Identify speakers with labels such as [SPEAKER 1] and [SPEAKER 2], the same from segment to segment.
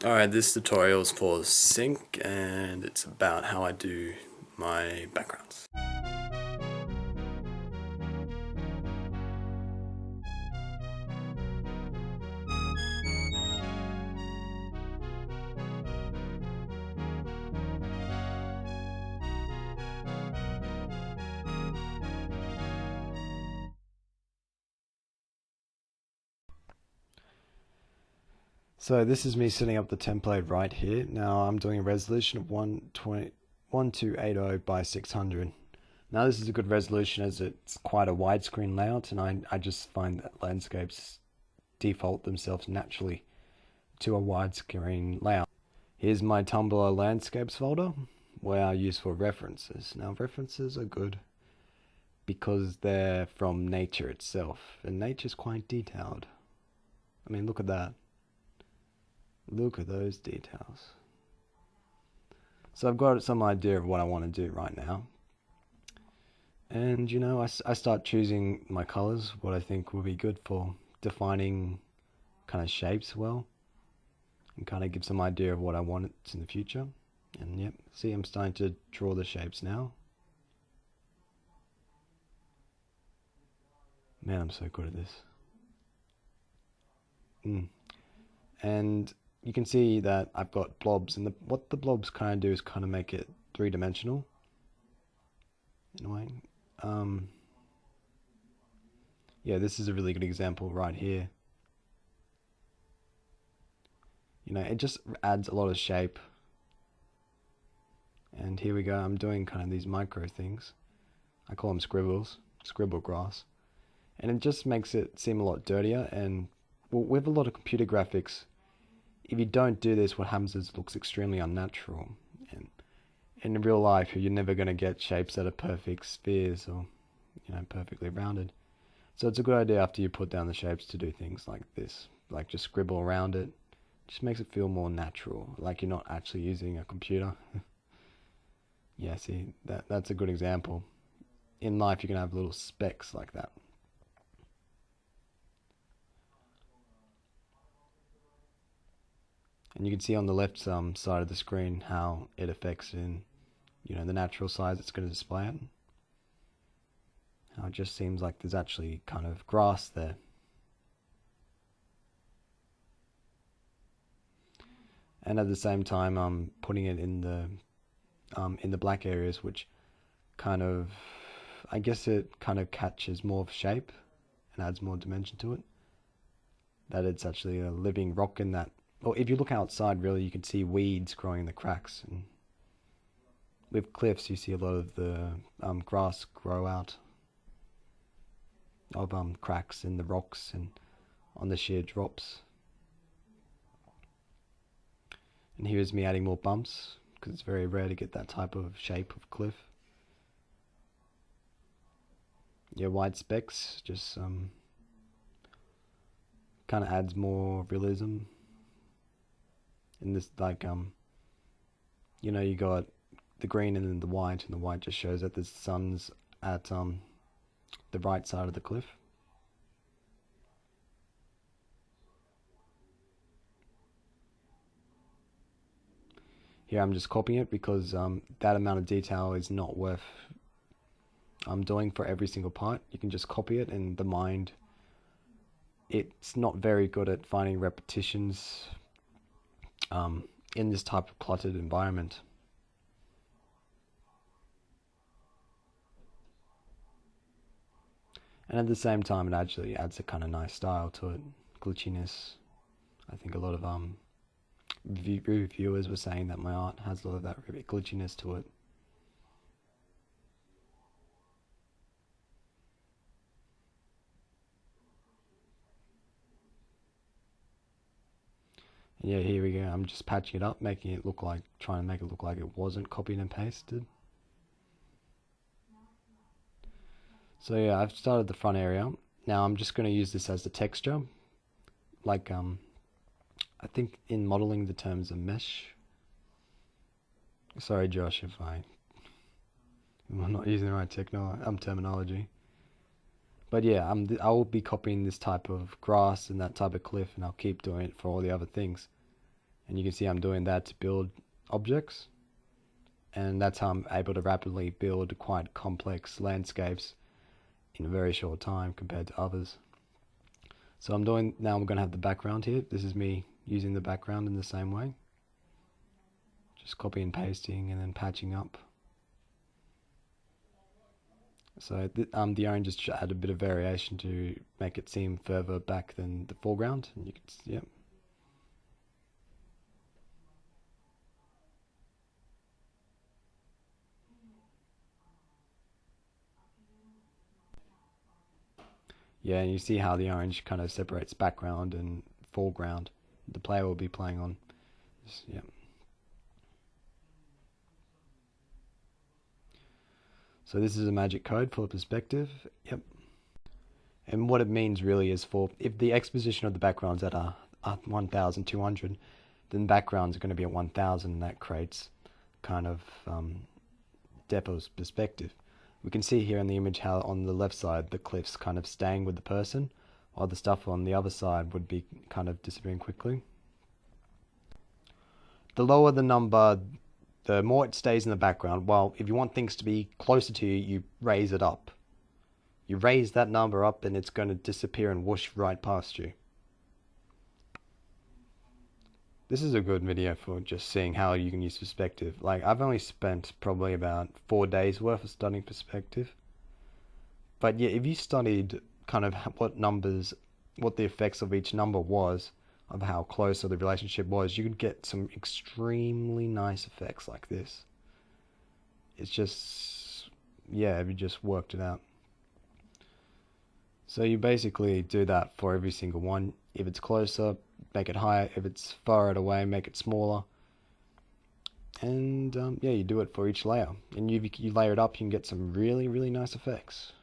[SPEAKER 1] Alright, this tutorial is for sync and it's about how I do my backgrounds.
[SPEAKER 2] So this is me setting up the template right here. Now I'm doing a resolution of 1280 by 600. Now this is a good resolution as it's quite a widescreen layout, and I just find that landscapes default themselves naturally to a widescreen layout. Here's my Tumblr landscapes folder where I use for references. Now references are good because they're from nature itself, and nature's quite detailed. I mean, look at that. Look at those details. So I've got some idea of what I want to do right now. And you know, I start choosing my colors, what I think will be good for defining kind of shapes well, and kind of give some idea of what I want in the future. And yep, see, I'm starting to draw the shapes now. Man, I'm so good at this. And you can see that I've got blobs, and what the blobs kind of do is kind of make it three-dimensional in a way. Yeah, this is a really good example right here. You know, it just adds a lot of shape. And here we go, I'm doing kind of these micro things. I call them scribbles, scribble grass. And it just makes it seem a lot dirtier. And well, with a lot of computer graphics, if you don't do this, what happens is it looks extremely unnatural. And in real life, you're never going to get shapes that are perfect spheres or, you know, perfectly rounded. So it's a good idea after you put down the shapes to do things like this, like just scribble around it. Just makes it feel more natural, like you're not actually using a computer. Yeah, see, that's a good example. In life, you can have little specks like that. And you can see on the left side of the screen how it affects in, you know, the natural size it's going to display it. How it just seems like there's actually kind of grass there. And at the same time, I'm putting it in the black areas, which kind of, I guess it kind of catches more of shape and adds more dimension to it. That it's actually a living rock in that. Or if you look outside, really, you can see weeds growing in the cracks. And with cliffs, you see a lot of the grass grow out of cracks in the rocks and on the sheer drops. And here is me adding more bumps, because it's very rare to get that type of shape of cliff. Yeah, white specks just kind of adds more realism. In this, like, you know, you got the green and then the white, and the white just shows that the sun's at the right side of the cliff. Here I'm just copying it because that amount of detail is not worth doing for every single part. You can just copy it, and the mind, it's not very good at finding repetitions in this type of cluttered environment. And at the same time, it actually adds a kind of nice style to it, glitchiness. I think a lot of reviewers were saying that my art has a lot of that glitchiness to it. And yeah, here we go. I'm just patching it up, making it look like, trying to make it look like it wasn't copied and pasted. So yeah, I've started the front area. Now I'm just going to use this as the texture. Like, I think in modeling the terms of mesh. Sorry, Josh, if I'm not using the right terminology. But yeah, I will be copying this type of grass and that type of cliff, and I'll keep doing it for all the other things. And you can see I'm doing that to build objects, and that's how I'm able to rapidly build quite complex landscapes in a very short time compared to others. So I'm going to have the background here. This is me using the background in the same way. Just copy and pasting and then patching up. So the orange just add a bit of variation to make it seem further back than the foreground. And you can, yep. Yeah, and you see how the orange kind of separates background and foreground. The player will be playing on. Yeah. So this is a magic code for perspective. Yep. And what it means really is for if the X position of the background's at 1,200, then backgrounds are going to be at 1,000, and that creates kind of depth of perspective. We can see here in the image how on the left side the cliff's kind of staying with the person, while the stuff on the other side would be kind of disappearing quickly. The lower the number, the more it stays in the background, while if you want things to be closer to you, you raise it up. You raise that number up and it's going to disappear and whoosh right past you. This is a good video for just seeing how you can use perspective. Like, I've only spent probably about 4 days worth of studying perspective. But yeah, if you studied kind of what the effects of each number was, of how close the relationship was, you could get some extremely nice effects like this. It's just, yeah, if you just worked it out. So you basically do that for every single one. If it's closer, make it higher. If it's far away, make it smaller. And yeah, you do it for each layer. And you layer it up, you can get some really, really nice effects.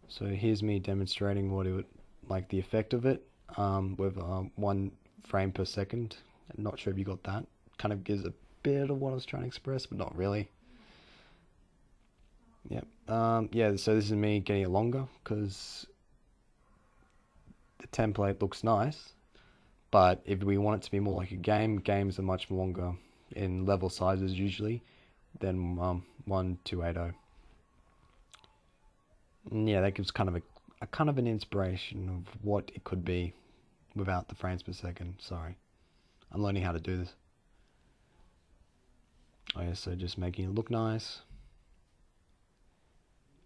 [SPEAKER 2] So here's me demonstrating what it would, like the effect of it, with 1 frame per second. I'm not sure if you got that. Kind of gives a bit of what I was trying to express, but not really. Yep. Yeah, so this is me getting it longer because the template looks nice, but if we want it to be more like a game, games are much longer in level sizes usually than 1280. And yeah, that gives kind of a kind of an inspiration of what it could be without the frames per second. Sorry, I'm learning how to do this. Oh yeah, so just making it look nice.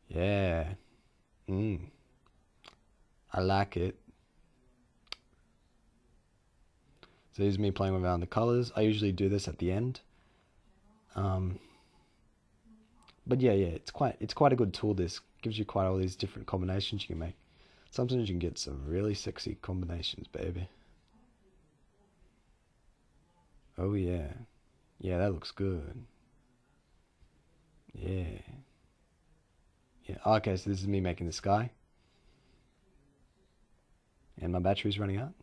[SPEAKER 2] Yeah. I like it. So here's me playing around the colors. I usually do this at the end. But yeah, it's quite a good tool. This gives you quite all these different combinations you can make. Sometimes you can get some really sexy combinations, baby. Oh yeah. Yeah, that looks good. Yeah. Yeah. Okay, so this is me making the sky. And my battery's running out.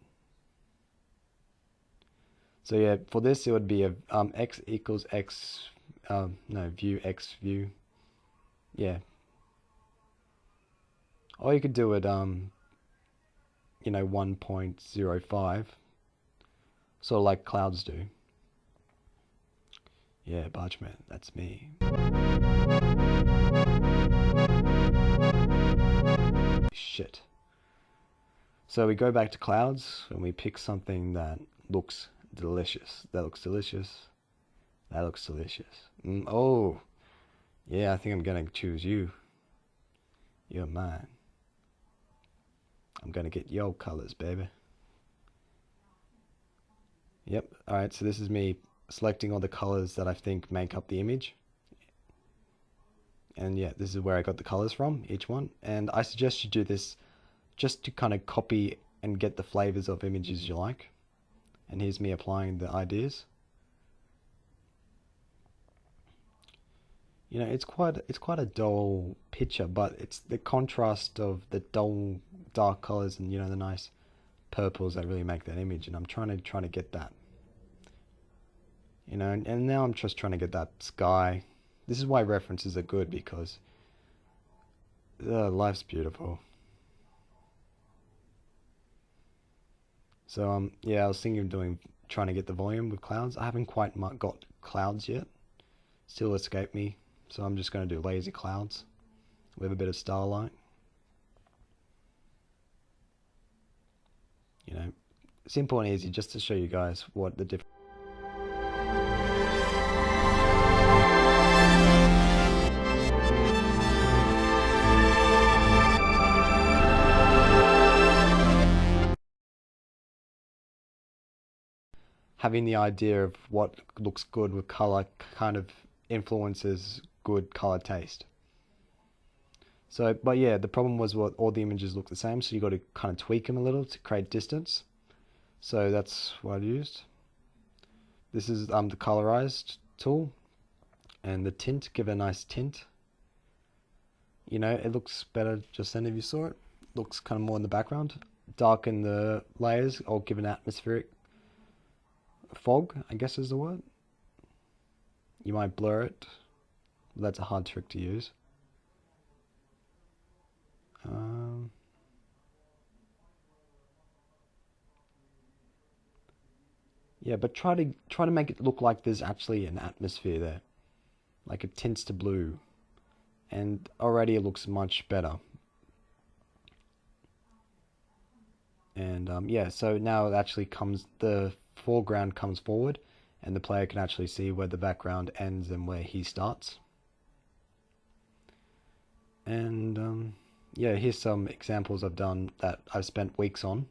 [SPEAKER 2] So yeah, for this it would be a x equals x, no, view x view. Yeah. Or you could do it 1.05, sort of like clouds do. Yeah, Bargeman, that's me. Shit. So we go back to clouds and we pick something that looks delicious. That looks delicious. That looks delicious. Oh, yeah, I think I'm gonna choose you. You're mine. I'm gonna get your colors, baby. Yep, alright, so this is me selecting all the colors that I think make up the image. And yeah, this is where I got the colors from, each one. And I suggest you do this just to kind of copy and get the flavors of images you like. And here's me applying the ideas. You know, it's quite a dull picture, but it's the contrast of the dull dark colors and the nice purples that really make that image. And I'm trying to get that. And now I'm just trying to get that sky. This is why references are good, because life's beautiful. So yeah, I was thinking of trying to get the volume with clouds. I haven't quite got clouds yet. Still escape me. So I'm just going to do lazy clouds with a bit of starlight. You know, simple and easy, just to show you guys what the difference. Having the idea of what looks good with color kind of influences good color taste. So, but yeah, the problem was what all the images look the same, so you got to kind of tweak them a little to create distance. So that's what I used. This is the colorized tool, and the tint, give it a nice tint. You know, it looks better just then if you saw it. Looks kind of more in the background. Darken the layers, or give an atmospheric fog, I guess is the word. You might blur it, but that's a hard trick to use. Yeah, but try to make it look like there's actually an atmosphere there, like it tints to blue, and already it looks much better. And yeah, so now it actually the foreground comes forward, and the player can actually see where the background ends and where he starts. And yeah, here's some examples I've done that I've spent weeks on.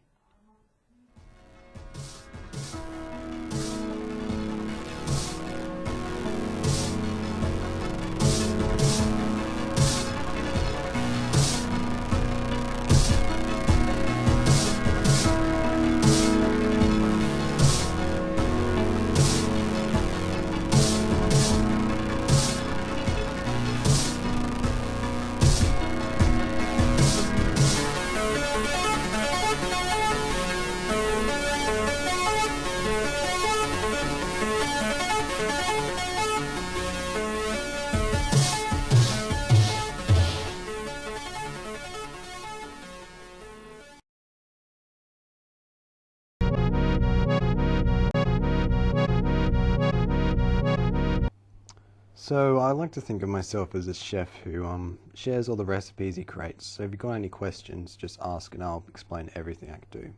[SPEAKER 2] So I like to think of myself as a chef who shares all the recipes he creates. So if you've got any questions, just ask and I'll explain everything I can do.